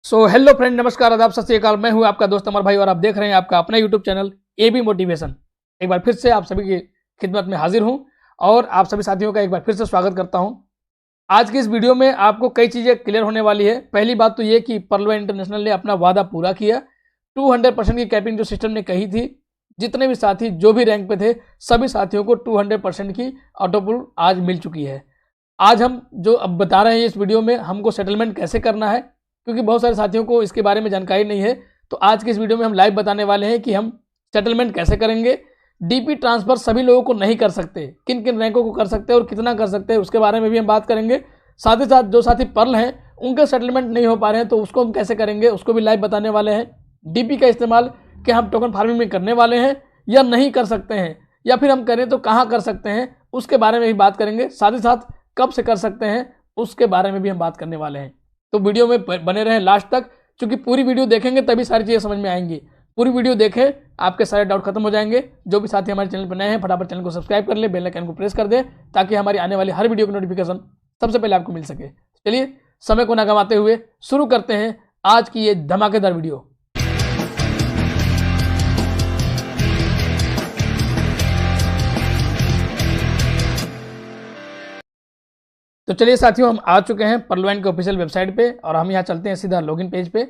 Hello friend, नमस्कार, आदाब, सत श्री अकाल। मैं हूं आपका दोस्त अमर भाई और आप देख रहे हैं आपका अपना यूट्यूब चैनल एबी मोटिवेशन। एक बार फिर से आप सभी की खिदमत में हाजिर हूं और आप सभी साथियों का एक बार फिर से स्वागत करता हूं। आज की इस वीडियो में आपको कई चीज़ें क्लियर होने वाली है। पहली बात तो ये कि पर्लवे इंटरनेशनल ने अपना वादा पूरा किया। 200% की कैपिंग जो सिस्टम ने कही थी, जितने भी साथी जो भी रैंक पे थे सभी साथियों को 200% की ऑटोपुल आज मिल चुकी है। आज हम जो अब बता रहे हैं इस वीडियो में हमको सेटलमेंट कैसे करना है, क्योंकि बहुत सारे साथियों को इसके बारे में जानकारी नहीं है। तो आज के इस वीडियो में हम लाइव बताने वाले हैं कि हम सेटलमेंट कैसे करेंगे। डीपी ट्रांसफर सभी लोगों को नहीं कर सकते, किन किन रैंकों को कर सकते हैं और कितना कर सकते हैं उसके बारे में भी हम बात करेंगे। साथ ही साथ जो साथी पर्ल हैं उनके सेटलमेंट नहीं हो पा रहे हैं तो उसको हम कैसे करेंगे उसको भी लाइव बताने वाले हैं। डीपी का इस्तेमाल क्या हम टोकन फार्मिंग में करने वाले हैं या नहीं कर सकते हैं, या फिर हम करें तो कहाँ कर सकते हैं उसके बारे में भी बात करेंगे। साथ ही साथ कब से कर सकते हैं उसके बारे में भी हम बात करने वाले हैं। तो वीडियो में बने रहें लास्ट तक, क्योंकि पूरी वीडियो देखेंगे तभी सारी चीज़ें समझ में आएंगी। पूरी वीडियो देखें, आपके सारे डाउट खत्म हो जाएंगे। जो भी साथी हमारे चैनल पर नए हैं फटाफट चैनल को सब्सक्राइब कर ले, बेल आइकन को प्रेस कर दें ताकि हमारी आने वाली हर वीडियो की नोटिफिकेशन सबसे पहले आपको मिल सके। चलिए समय को ना गंवाते हुए शुरू करते हैं आज की ये धमाकेदार वीडियो। तो चलिए साथियों, हम आ चुके हैं पर्लवैन के ऑफिशियल वेबसाइट पे और हम यहाँ चलते हैं सीधा लॉगिन पेज पे।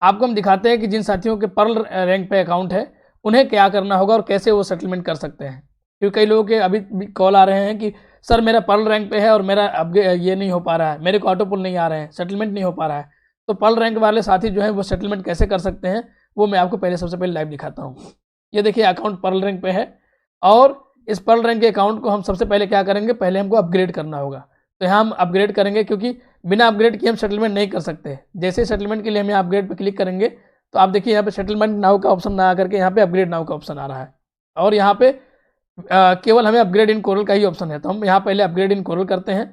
आपको हम दिखाते हैं कि जिन साथियों के पर्ल रैंक पे अकाउंट है उन्हें क्या करना होगा और कैसे वो सेटलमेंट कर सकते हैं। क्योंकि कई लोगों के अभी भी कॉल आ रहे हैं कि सर मेरा पर्ल रैंक पे है और मेरा अब ये नहीं हो पा रहा है, मेरे को ऑटो पुल नहीं आ रहे हैं, सेटलमेंट नहीं हो पा रहा है। तो पर्ल रैंक वाले साथी जो है वो सेटलमेंट कैसे कर सकते हैं वो मैं आपको सबसे पहले लाइव दिखाता हूँ। ये देखिए अकाउंट पर्ल रैंक पे है और इस पर्ल रैंक के अकाउंट को हम सबसे पहले क्या करेंगे, पहले हमको अपग्रेड करना होगा। तो यहाँ हम अपग्रेड करेंगे क्योंकि बिना अपग्रेड किए हम सेटलमेंट नहीं कर सकते। जैसे सेटलमेंट के लिए हम यहाँ अपग्रेड पे क्लिक करेंगे तो आप देखिए यहाँ पे सेटलमेंट नाउ का ऑप्शन ना आकर के यहाँ पे अपग्रेड नाउ का ऑप्शन आ रहा है और यहाँ पे केवल हमें अपग्रेड इन कोरल का ही ऑप्शन है। तो हम यहाँ पहले अपग्रेड इन कोरल करते हैं।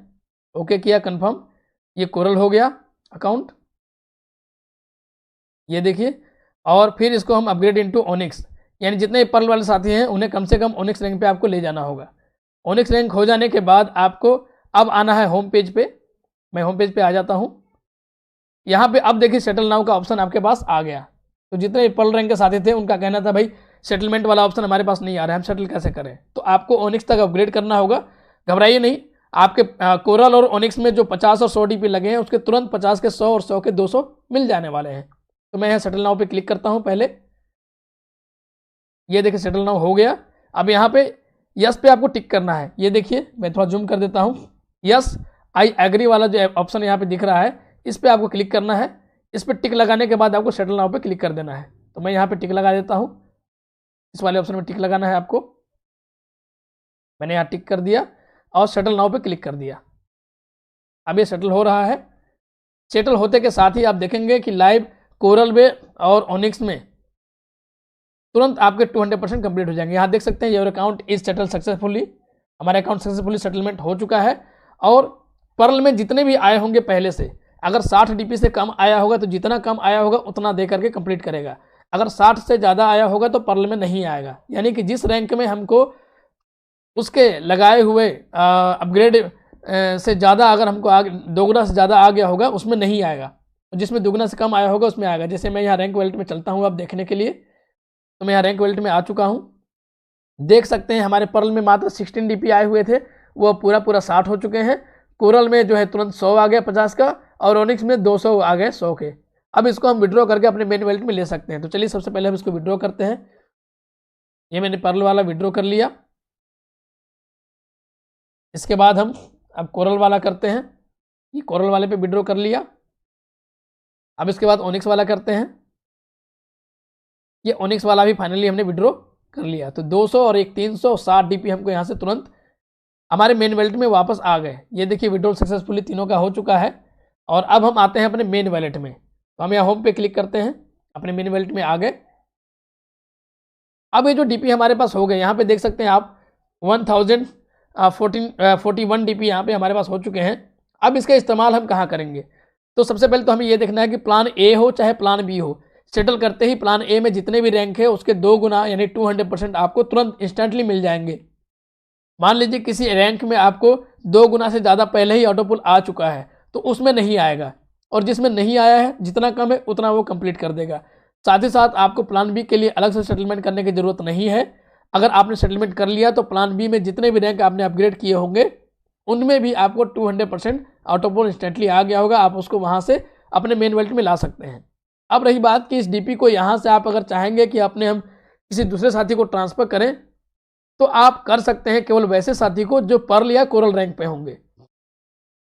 ओके किया, कन्फर्म, ये कोरल हो गया अकाउंट, ये देखिए। और फिर इसको हम अपग्रेड इनटू ओनिक्स, यानी जितने पर्ल वाले साथी हैं उन्हें कम से कम ओनिक्स रैंक पे आपको ले जाना होगा। ओनिक्स रैंक हो जाने के बाद आपको अब आना है होम पेज पे। मैं होम पेज पे आ जाता हूँ। यहाँ पे अब देखिए सेटल नाउ का ऑप्शन आपके पास आ गया। तो जितने पर्ल रैंक के साथी थे उनका कहना था भाई सेटलमेंट वाला ऑप्शन हमारे पास नहीं आ रहा है, हम सेटल कैसे करें। तो आपको ओनिक्स तक अपग्रेड करना होगा। घबराइए नहीं, आपके कोरल और ओनिक्स में जो 50 और 100 डीपी लगे हैं उसके तुरंत 50 के 100 और 100 के 200 मिल जाने वाले हैं। तो मैं यहाँ सेटल नाउ पे क्लिक करता हूँ पहले। ये देखिए सेटल नाउ हो गया। अब यहाँ पे यस पे आपको टिक करना है। ये देखिए मैं थोड़ा जूम कर देता हूँ। यस आई एग्री वाला जो ऑप्शन यहाँ पे दिख रहा है इस पर आपको क्लिक करना है। इस पर टिक लगाने के बाद आपको सेटल नाउ पे क्लिक कर देना है। तो मैं यहाँ पे टिक लगा देता हूँ। इस वाले ऑप्शन में टिक लगाना है आपको। मैंने यहाँ टिक कर दिया और सेटल नाउ पे क्लिक कर दिया। अब ये सेटल हो रहा है। सेटल होते के साथ ही आप देखेंगे कि लाइव कोरल में और ओनिक्स में तुरंत आपके 200% कंप्लीट हो जाएंगे। यहाँ देख सकते हैं your account is settle successfully, हमारा अकाउंट सक्सेसफुली सेटलमेंट हो चुका है। और पर्ल में जितने भी आए होंगे पहले से, अगर 60 डीपी से कम आया होगा तो जितना कम आया होगा उतना दे करके कंप्लीट करेगा। अगर 60 से ज़्यादा आया होगा तो पर्ल में नहीं आएगा, यानी कि जिस रैंक में हमको उसके लगाए हुए अपग्रेड से ज़्यादा अगर हमको दोगुना से ज़्यादा आ गया होगा उसमें नहीं आएगा, जिसमें दोगुना से कम आया होगा उसमें आएगा। जैसे मैं यहाँ रैंक वैलेट में चलता हूँ अब देखने के लिए, तो मैं यहाँ रैंक वैलेट में आ चुका हूँ। देख सकते हैं हमारे पर्ल में मात्र 16 डीपी आए हुए थे, वो पूरा 60 हो चुके हैं। कोरल में जो है तुरंत 100 आ गया 50 का और ओनिक्स में 200 आ गए 100 के। अब इसको हम विड्रॉ करके अपने मेन वैलेट में ले सकते हैं। तो चलिए सबसे पहले हम इसको विड्रॉ करते हैं। ये मैंने पर्ल वाला विड्रॉ कर लिया। इसके बाद हम अब कोरल वाला करते हैं। ये कोरल वाले पे विड्रॉ कर लिया। अब इसके बाद ओनिक्स वाला करते हैं। ये ओनिक्स वाला भी फाइनली हमने विड्रॉ कर लिया। तो 200 और एक 360 डीपी हमको यहाँ से तुरंत हमारे मेन वैलेट में वापस आ गए। ये देखिए विड्रॉल सक्सेसफुली तीनों का हो चुका है। और अब हम आते हैं अपने मेन वैलेट में। तो हम यहाँ होम पे क्लिक करते हैं, अपने मेन वैलेट में आ गए। अब ये जो डीपी हमारे पास हो गए, यहाँ पे देख सकते हैं आप 1041 डीपी यहाँ पे हमारे पास हो चुके हैं। अब इसका इस्तेमाल हम कहाँ करेंगे, तो सबसे पहले तो हमें ये देखना है कि प्लान ए हो चाहे प्लान बी हो, सेटल करते ही प्लान ए में जितने भी रैंक है उसके 2 गुना यानी 200% आपको तुरंत इंस्टेंटली मिल जाएंगे। मान लीजिए किसी रैंक में आपको 2 गुना से ज़्यादा पहले ही ऑटोपुल आ चुका है तो उसमें नहीं आएगा। और जिसमें नहीं आया है जितना कम है उतना वो कंप्लीट कर देगा। साथ ही साथ आपको प्लान बी के लिए अलग से सेटलमेंट करने की ज़रूरत नहीं है। अगर आपने सेटलमेंट कर लिया तो प्लान बी में जितने भी रैंक आपने अपग्रेड किए होंगे उनमें भी आपको 200% ऑटोपोल इंस्टेंटली आ गया होगा। आप उसको वहाँ से अपने मेन वैलेट में ला सकते हैं। अब रही बात कि इस डीपी को यहाँ से आप अगर चाहेंगे कि अपने हम किसी दूसरे साथी को ट्रांसफ़र करें तो आप कर सकते हैं, केवल वैसे साथी को जो पर्ल या कोरल रैंक पे होंगे।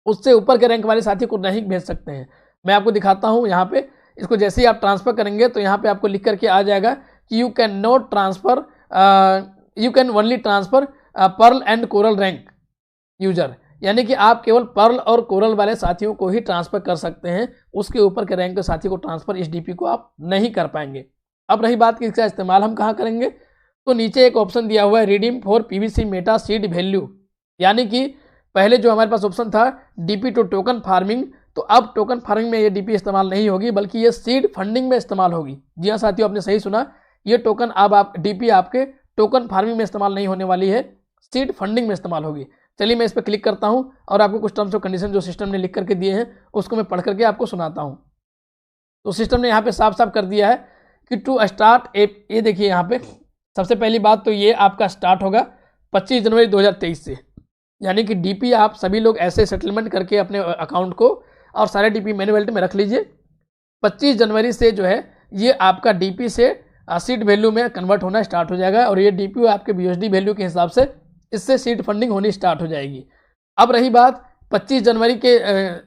उससे ऊपर के रैंक वाले साथी को नहीं भेज सकते हैं। मैं आपको दिखाता हूँ यहाँ पे। इसको जैसे ही आप ट्रांसफ़र करेंगे तो यहाँ पे आपको लिख करके आ जाएगा कि you can not transfer, you can only transfer Perl and coral rank user, यानी कि आप केवल पर्ल और कोरल वाले साथियों को ही ट्रांसफ़र कर सकते हैं। उसके ऊपर के रैंक के साथी को ट्रांसफ़र इस डीपी को आप नहीं कर पाएंगे। अब रही बात कि इसका इस्तेमाल हम कहाँ करेंगे, तो नीचे एक ऑप्शन दिया हुआ है redeem for PVC meta seed value, यानी कि पहले जो हमारे पास ऑप्शन था डीपी टू टोकन फार्मिंग, तो अब टोकन फार्मिंग में ये डीपी इस्तेमाल नहीं होगी बल्कि ये सीड फंडिंग में इस्तेमाल होगी। जी हाँ साथियों, आपने सही सुना, ये टोकन अब आप डीपी आपके टोकन फार्मिंग में इस्तेमाल नहीं होने वाली है, सीड फंडिंग में इस्तेमाल होगी। चलिए मैं इस पर क्लिक करता हूँ और आपको कुछ टर्म्स और कंडीशन जो सिस्टम ने लिख करके दिए हैं उसको मैं पढ़ करके आपको सुनाता हूँ। तो सिस्टम ने यहाँ पे साफ साफ कर दिया है कि टू स्टार्ट ए, ये देखिए यहाँ पे सबसे पहली बात तो ये आपका स्टार्ट होगा 25 जनवरी 2023 से, यानी कि डीपी आप सभी लोग ऐसे सेटलमेंट करके अपने अकाउंट को और सारे डीपी मैन्युअल वैलेट में रख लीजिए। 25 जनवरी से जो है ये आपका डीपी से सीड वैल्यू में कन्वर्ट होना स्टार्ट हो जाएगा और ये डीपी आपके बीयूएसडी वैल्यू के हिसाब से इससे सीड फंडिंग होनी स्टार्ट हो जाएगी। अब रही बात 25 जनवरी के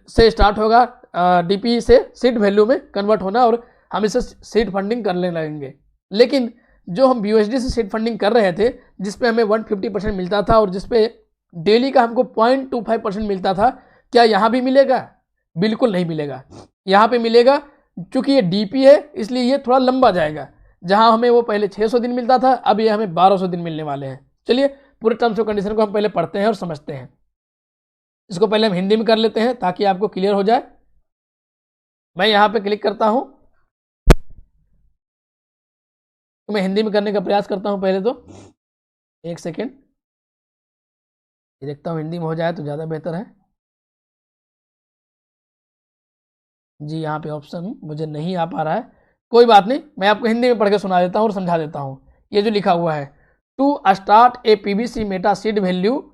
से स्टार्ट होगा डीपी से सीड वैल्यू में कन्वर्ट होना और हम इसे सीड फंडिंग करने लगेंगे। लेकिन जो हम बीयूएसडी से सीड फंडिंग कर रहे थे जिस पे हमें 150% मिलता था और जिस पे डेली का हमको 0.25% मिलता था, क्या यहाँ भी मिलेगा? बिल्कुल नहीं मिलेगा। यहाँ पे मिलेगा चूँकि ये डीपी है इसलिए ये थोड़ा लंबा जाएगा। जहाँ हमें वो पहले 600 दिन मिलता था अब ये हमें 1200 दिन मिलने वाले हैं। चलिए पूरे टर्म्स और कंडीशन को हम पहले पढ़ते हैं और समझते हैं। इसको पहले हम हिंदी में कर लेते हैं ताकि आपको क्लियर हो जाए। मैं यहाँ पे क्लिक करता हूँ तो मैं हिंदी में करने का प्रयास करता हूँ। पहले तो एक सेकेंड देखता हूँ हिंदी में हो जाए तो ज़्यादा बेहतर है। जी यहाँ पे ऑप्शन मुझे नहीं आ पा रहा है, कोई बात नहीं, मैं आपको हिंदी में पढ़ के सुना देता हूँ और समझा देता हूँ। ये जो लिखा हुआ है to start a PVC meta seed value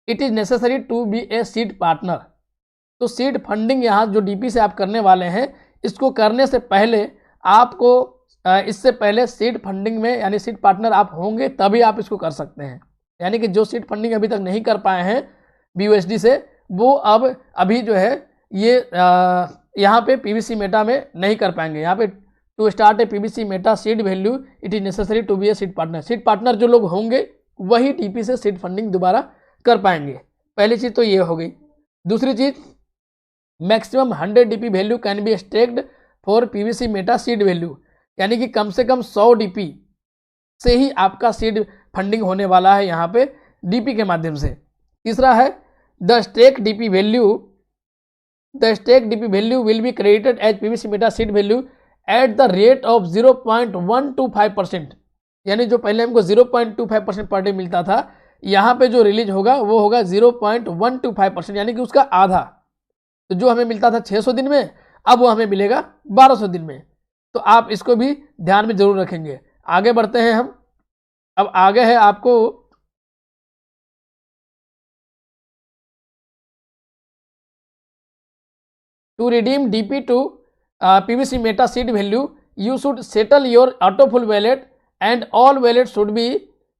it is necessary to be a seed partner. तो सीड फंडिंग यहाँ जो डीपी से आप करने वाले हैं इसको करने से पहले आपको इससे पहले सीड फंडिंग में यानी सीड पार्टनर आप होंगे तभी आप इसको कर सकते हैं। यानी कि जो सीड फंडिंग अभी तक नहीं कर पाए हैं बीयूएसडी से वो अब अभी जो है ये यहाँ पे पीवीसी मेटा में नहीं कर पाएंगे। यहाँ पे to start a PVC meta seed value it is necessary to be a seed partner. Seed partner जो लोग होंगे वही डीपी से सीड फंडिंग दोबारा कर पाएंगे। पहली चीज़ तो ये हो गई। दूसरी चीज़ maximum 100 DP value can be staked for PVC meta seed value, यानी कि कम से कम 100 डीपी से ही आपका सीड फंडिंग होने वाला है यहाँ पे डीपी के माध्यम से। तीसरा है the stake DP value will be credited as PVC meta seed value at the rate of 0.125%, यानी जो पहले हमको 0.25% पर डे मिलता था यहाँ पे जो रिलीज होगा वो होगा 0.125%, यानी कि उसका आधा। तो जो हमें मिलता था 600 दिन में अब वो हमें मिलेगा 1200 दिन में। तो आप इसको भी ध्यान में जरूर रखेंगे। आगे बढ़ते हैं हम। अब आगे है आपको to redeem DP to PVC meta seed value you should settle your autofull wallet and all wallet should be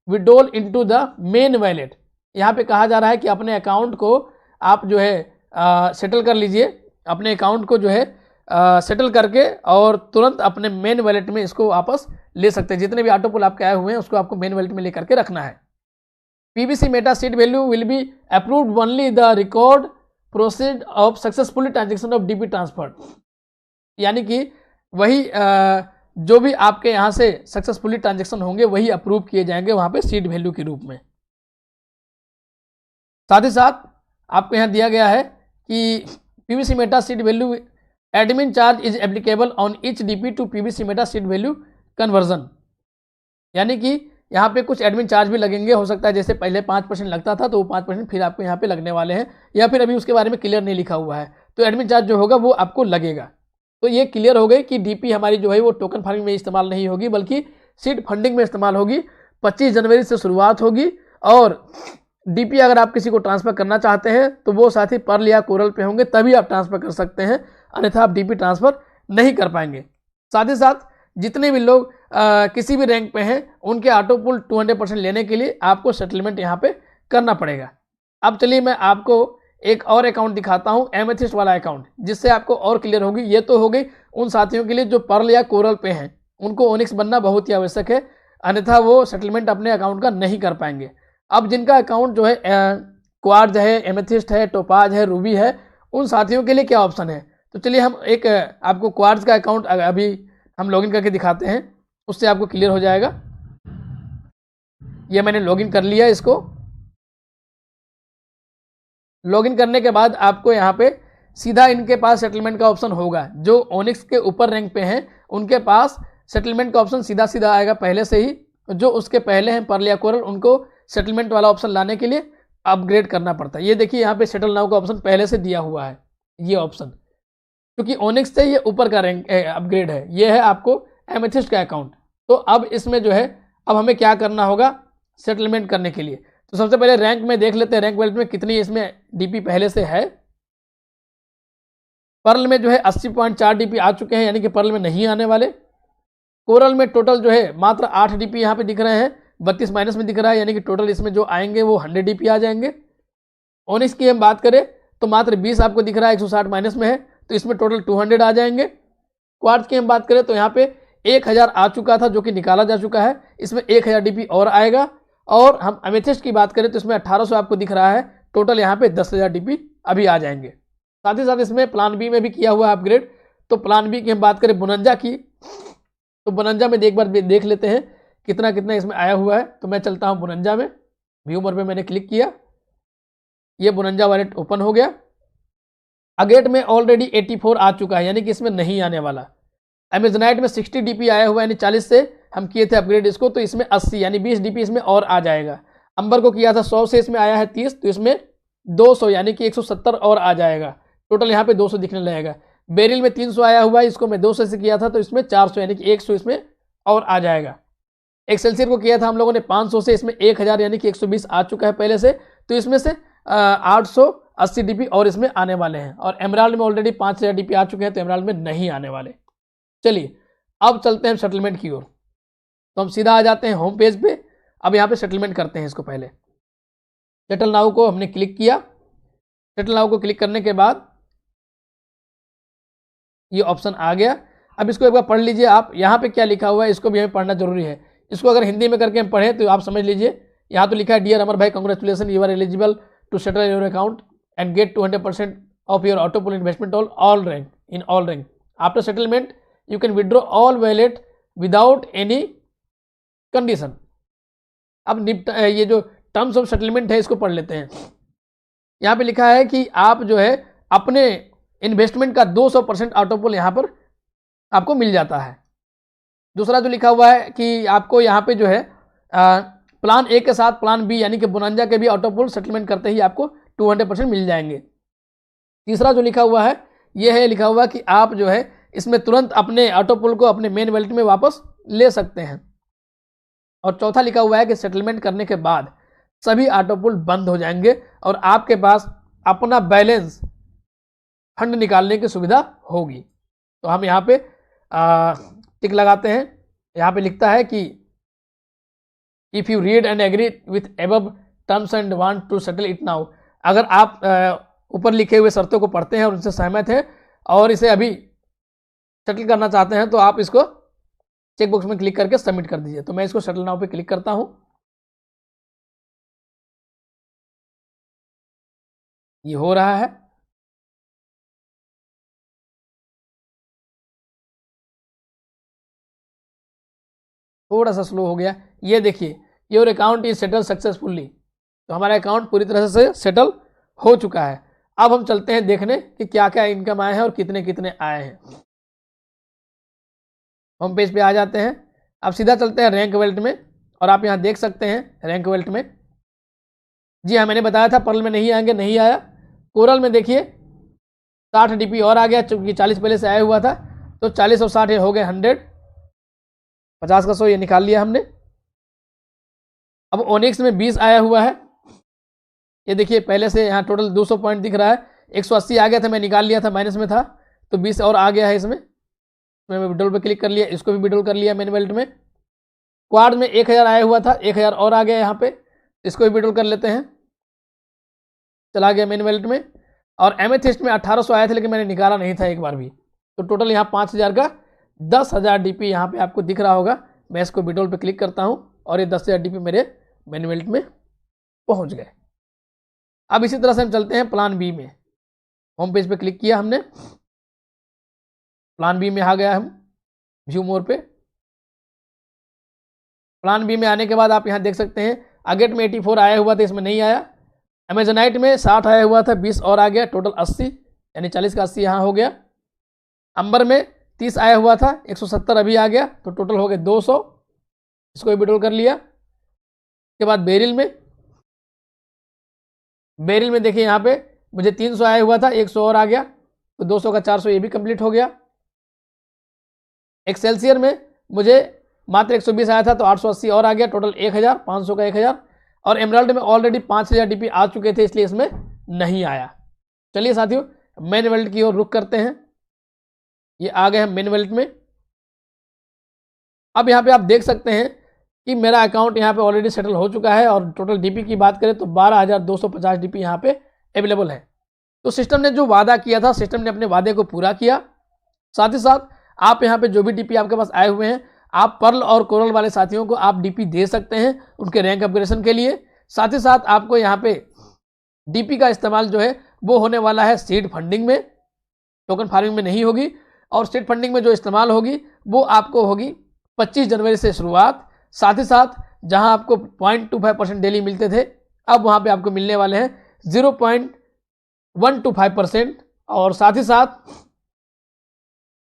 withdrawal into the main wallet. यहाँ पे कहा जा रहा है कि अपने अकाउंट को आप जो है सेटल कर लीजिए, अपने अकाउंट को जो है सेटल करके और तुरंत अपने मेन वैलेट में इसको वापस ले सकते हैं। जितने भी ऑटोपुल आपके आए हुए हैं उसको आपको मेन वैलेट में लेकर के रखना है। PVC meta seed value will be approved only the record proceed of successfully transaction of DP transfer, यानी कि वही जो भी आपके यहाँ से सक्सेसफुली ट्रांजेक्शन होंगे वही अप्रूव किए जाएंगे वहाँ पे सीड वैल्यू के रूप में। साथ ही साथ आपको यहाँ दिया गया है कि PVC meta seed value admin charge is applicable on each DP to PVC meta seed value conversion, यानी कि यहाँ पे कुछ एडमिन चार्ज भी लगेंगे। हो सकता है जैसे पहले 5% लगता था तो वो 5% फिर आपको यहाँ पे लगने वाले हैं, या फिर अभी उसके बारे में क्लियर नहीं लिखा हुआ है। तो एडमिन चार्ज जो होगा वो आपको लगेगा। तो ये क्लियर हो गई कि डीपी हमारी जो है वो टोकन फार्मिंग में इस्तेमाल नहीं होगी, बल्कि सीड फंडिंग में इस्तेमाल होगी। 25 जनवरी से शुरुआत होगी और डीपी अगर आप किसी को ट्रांसफर करना चाहते हैं तो वो साथ ही पर्ल या कोरल पे होंगे, तभी आप ट्रांसफर कर सकते हैं, अन्यथा आप डीपी ट्रांसफर नहीं कर पाएंगे। साथ ही साथ जितने भी लोग किसी भी रैंक पे हैं उनके ऑटो पुल 200% लेने के लिए आपको सेटलमेंट यहाँ पे करना पड़ेगा। अब चलिए मैं आपको एक और अकाउंट दिखाता हूँ, एमेथिस्ट वाला अकाउंट, जिससे आपको और क्लियर होगी। ये तो हो गई उन साथियों के लिए जो पर्ल या कोरल पे हैं, उनको ओनिक्स बनना बहुत ही आवश्यक है, अन्यथा वो सेटलमेंट अपने अकाउंट का नहीं कर पाएंगे। अब जिनका अकाउंट जो है क्वार्ट्ज है, एमेथिस्ट है, टोपाज है, रूबी है, उन साथियों के लिए क्या ऑप्शन है? तो चलिए हम एक आपको क्वार्ट्ज का अकाउंट अभी हम लॉगिन करके दिखाते हैं, उससे आपको क्लियर हो जाएगा। ये मैंने लॉगिन कर लिया। इसको लॉगिन करने के बाद आपको यहाँ पे सीधा इनके पास सेटलमेंट का ऑप्शन होगा। जो ओनिक्स के ऊपर रैंक पे हैं उनके पास सेटलमेंट का ऑप्शन सीधा सीधा आएगा पहले से ही। जो उसके पहले हैं पर्ल या कोरल, उनको सेटलमेंट वाला ऑप्शन लाने के लिए अपग्रेड करना पड़ता है। ये देखिए यहाँ पे सेटल नाउ का ऑप्शन पहले से दिया हुआ है, ये ऑप्शन, क्योंकि ओनिक्स से ये ऊपर का रैंक अपग्रेड है। ये है आपको एमेथिस्ट का अकाउंट। तो अब इसमें जो है अब हमें क्या करना होगा सेटलमेंट करने के लिए? तो सबसे पहले रैंक में देख लेते हैं, रैंक वेल्थ में कितनी इसमें डीपी पहले से है। पर्ल में जो है 80.4 डीपी आ चुके हैं, यानी कि पर्ल में नहीं आने वाले। कोरल में टोटल जो है मात्र 8 डीपी यहाँ पे दिख रहे हैं, 32 माइनस में दिख रहा है, यानी कि टोटल इसमें जो आएंगे वो 100 डीपी आ जाएंगे। ओनिक्स की हम बात करें तो मात्र 20 आपको दिख रहा है, 160 माइनस में है, तो इसमें टोटल 200 आ जाएंगे। क्वार्ट्ज की हम बात करें तो यहाँ पे 1000 आ चुका था, जो कि निकाला जा चुका है, इसमें 1000 डीपी और आएगा। और हम एमेथिस्ट की बात करें तो इसमें 1800 आपको दिख रहा है, टोटल यहाँ पे 10,000 डीपी अभी आ जाएंगे। साथ ही साथ इसमें प्लान बी में भी किया हुआ है अपग्रेड। तो प्लान बी की हम बात करें बोनंजा की, तो बोनंजा में एक बार देख लेते हैं कितना कितना इसमें आया हुआ है। तो मैं चलता हूँ बोनंजा में, व्यू मोर पे मैंने क्लिक किया, ये बोनंजा वॉलेट ओपन हो गया। अगेट में ऑलरेडी 84 आ चुका है, यानी कि इसमें नहीं आने वाला। अमेजोनाइट में 60 डीपी आया हुआ है, यानी 40 से हम किए थे अपग्रेड इसको, तो इसमें 80 यानी 20 डीपी इसमें और आ जाएगा। अंबर को किया था 100 से, इसमें आया है 30, तो इसमें 200 यानी कि 170 और आ जाएगा। टोटल यहाँ पे 200 दिखने लगेगा। बेरिल में 300 आया हुआ है, इसको मैं 200 से किया था, तो इसमें 400 यानी कि 100 इसमें और आ जाएगा। एक्सेलसियर को किया था हम लोगों ने 500 से, इसमें 1000 यानी कि 120 आ चुका है पहले से, तो इसमें से 880 डीपी और इसमें आने वाले हैं। और एमराल्ड में ऑलरेडी 5000 डीपी आ चुके हैं, तो एमराल्ड में नहीं आने वाले। चलिए अब चलते हैं सेटलमेंट की ओर। तो हम सीधा आ जाते हैं होम पेज पे। अब यहाँ पे सेटलमेंट करते हैं इसको। पहले सेटल नाउ को हमने क्लिक किया। सेटल नाउ को क्लिक करने के बाद ये ऑप्शन आ गया। अब इसको एक बार पढ़ लीजिए आप, यहाँ पे क्या लिखा हुआ है इसको भी हमें पढ़ना जरूरी है। इसको अगर हिंदी में करके हम पढ़ें तो आप समझ लीजिए। यहाँ तो लिखा है, डियर अमर भाई, congratulation, you are eligible to settle your account and get 200% of your auto pool investment all rank in all rank. After settlement you can withdraw all wallet without any condition. अब ये जो terms of settlement है इसको पढ़ लेते हैं। यहाँ पे लिखा है कि आप जो है अपने इन्वेस्टमेंट का 200% ऑटोपुल यहाँ पर आपको मिल जाता है। दूसरा जो लिखा हुआ है कि आपको यहाँ पे जो है प्लान ए के साथ प्लान बी यानी कि बोनंजा के भी ऑटोपुल सेटलमेंट करते ही आपको 200% मिल जाएंगे। तीसरा जो लिखा हुआ है ये है लिखा हुआ कि आप जो है इसमें तुरंत अपने ऑटोपुल को अपने मेन वैलेट में वापस ले सकते हैं। और चौथा लिखा हुआ है कि सेटलमेंट करने के बाद सभी ऑटोपुल बंद हो जाएंगे और आपके पास अपना बैलेंस फंड निकालने की सुविधा होगी। तो हम यहाँ पे टिक लगाते हैं। यहाँ पे लिखता है कि if you read and agree with above terms and want to settle it now, अगर आप ऊपर लिखे हुए शर्तों को पढ़ते हैं और उनसे सहमत हैं और इसे अभी सेटल करना चाहते हैं तो आप इसको चेकबॉक्स में क्लिक करके सबमिट कर दीजिए। तो मैं इसको सेटल नाउ पे क्लिक करता हूं। ये हो रहा है। थोड़ा सा स्लो हो गया। ये देखिए, your account is settle successfully. तो हमारा अकाउंट पूरी तरह से सेटल हो चुका है। अब हम चलते हैं देखने कि क्या क्या इनकम आए हैं और कितने कितने आए हैं। होम पेज पे आ जाते हैं। अब सीधा चलते हैं रैंक वेल्ट में और आप यहाँ देख सकते हैं रैंक वेल्ट में, जी हाँ मैंने बताया था पर्ल में नहीं आएंगे, नहीं आया। कोरल में देखिए 60 DP और आ गया, चूंकि 40 पहले से आया हुआ था, तो 40 और 60 हो गए 100, 50 का 100 ये निकाल लिया हमने। अब ओनिक्स में 20 आया हुआ है, ये देखिए पहले से यहाँ टोटल 200 पॉइंट दिख रहा है, 180 आ गया था, मैं निकाल लिया था, माइनस में था, तो 20 और आ गया है इसमें। मैं विड्रॉल पे क्लिक कर लिया, इसको भी विड्रॉल कर लिया मेन वेल्ट में। क्वाड में 1000 आया हुआ था, 1000 और आ गया यहाँ पे, इसको भी विड्रॉल कर लेते हैं, चला गया मेन वेल्ट में। और एमेथिस्ट में 1800 आया था, लेकिन मैंने निकाला नहीं था एक बार भी, तो टोटल यहाँ 5000 का 10,000 DP यहाँ पे आपको दिख रहा होगा। मैं इसको विड्रॉल पे क्लिक करता हूँ और ये 10,000 DP मेरे मेन वेल्ट में पहुँच गए। अब इसी तरह से हम चलते हैं प्लान बी में। होम पेज पे क्लिक किया हमने, प्लान बी में आ गया हम व्यू मोर पे। प्लान बी में आने के बाद आप यहाँ देख सकते हैं अगेट में 84 आया हुआ था, इसमें नहीं आया। अमेजोनाइट में 60 आया हुआ था, 20 और आ गया, टोटल 80, यानी 40 का 80 यहाँ हो गया। अंबर में 30 आया हुआ था, 170 अभी आ गया, तो टोटल हो गए 200, इसको भी विड्रॉल कर लिया। उसके बाद बेरिल में देखिए यहाँ पे मुझे 300 आया हुआ था, 100 और आ गया, तो 200 का 400 ये भी कंप्लीट हो गया। एक्सेल्सियर में मुझे मात्र 120 आया था, तो 880 और आ गया, टोटल 1000, 500 का 1000। और एमराल्ड में ऑलरेडी 5000 DP आ चुके थे, इसलिए इसमें नहीं आया। चलिए साथियों मेन वेल्ट की ओर रुख करते हैं, ये आ गए हम मेन वेल्ट में। अब यहाँ पे आप देख सकते हैं कि मेरा अकाउंट यहाँ पे ऑलरेडी सेटल हो चुका है, और टोटल DP की बात करें तो 12,250 DP यहाँ पे अवेलेबल है। तो सिस्टम ने जो वादा किया था, सिस्टम ने अपने वादे को पूरा किया। साथ ही साथ आप यहाँ पे जो भी DP आपके पास आए हुए हैं, आप पर्ल और कोरल वाले साथियों को आप DP दे सकते हैं उनके रैंक अपग्रेडेशन के लिए। साथ ही साथ आपको यहाँ पे DP का इस्तेमाल जो है वो होने वाला है सीड फंडिंग में, टोकन फार्मिंग में नहीं होगी। और सीड फंडिंग में जो इस्तेमाल होगी वो आपको होगी 25 जनवरी से शुरुआत। साथ ही साथ जहां आपको 0.25% डेली मिलते थे, अब वहां पे आपको मिलने वाले हैं 0.125%। और साथ ही साथ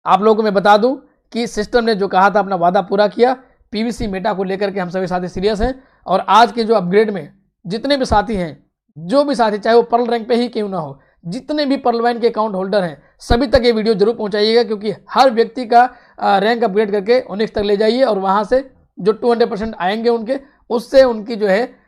आप लोगों को मैं बता दूं कि सिस्टम ने जो कहा था अपना वादा पूरा किया। PVC मेटा को लेकर के हम सभी साथी सीरियस हैं, और आज के जो अपग्रेड में जितने भी साथी हैं, जो भी साथी चाहे वो पर्ल रैंक पे ही क्यों ना हो, जितने भी पर्ल वाइन के अकाउंट होल्डर हैं, सभी तक ये वीडियो जरूर पहुंचाइएगा, क्योंकि हर व्यक्ति का रैंक अपग्रेड करके ओनिक्स तक ले जाइए, और वहां से जो 200% आएंगे उनके, उससे उनकी जो है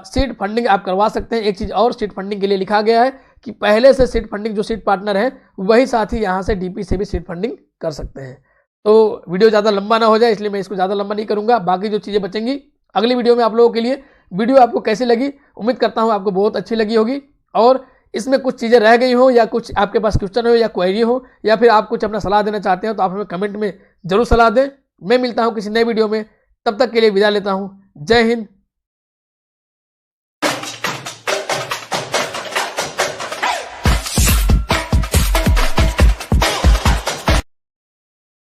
सीड फंडिंग आप करवा सकते हैं। एक चीज़ और सीड फंडिंग के लिए लिखा गया है कि पहले से सीड फंडिंग जो सीड पार्टनर हैं वही साथी यहाँ से DP से भी सीड फंडिंग कर सकते हैं। तो वीडियो ज़्यादा लंबा ना हो जाए, इसलिए मैं इसको ज़्यादा लंबा नहीं करूँगा। बाकी जो चीज़ें बचेंगी अगली वीडियो में आप लोगों के लिए। वीडियो आपको कैसी लगी, उम्मीद करता हूँ आपको बहुत अच्छी लगी होगी, और इसमें कुछ चीज़ें रह गई हो, या कुछ आपके पास क्वेश्चन हो या क्वेरी हो, या फिर आप कुछ अपना सलाह देना चाहते हो, तो आप हमें कमेंट में जरूर सलाह दें। मैं मिलता हूँ किसी नए वीडियो में, तब तक के लिए विदा लेता हूँ। जय हिंद,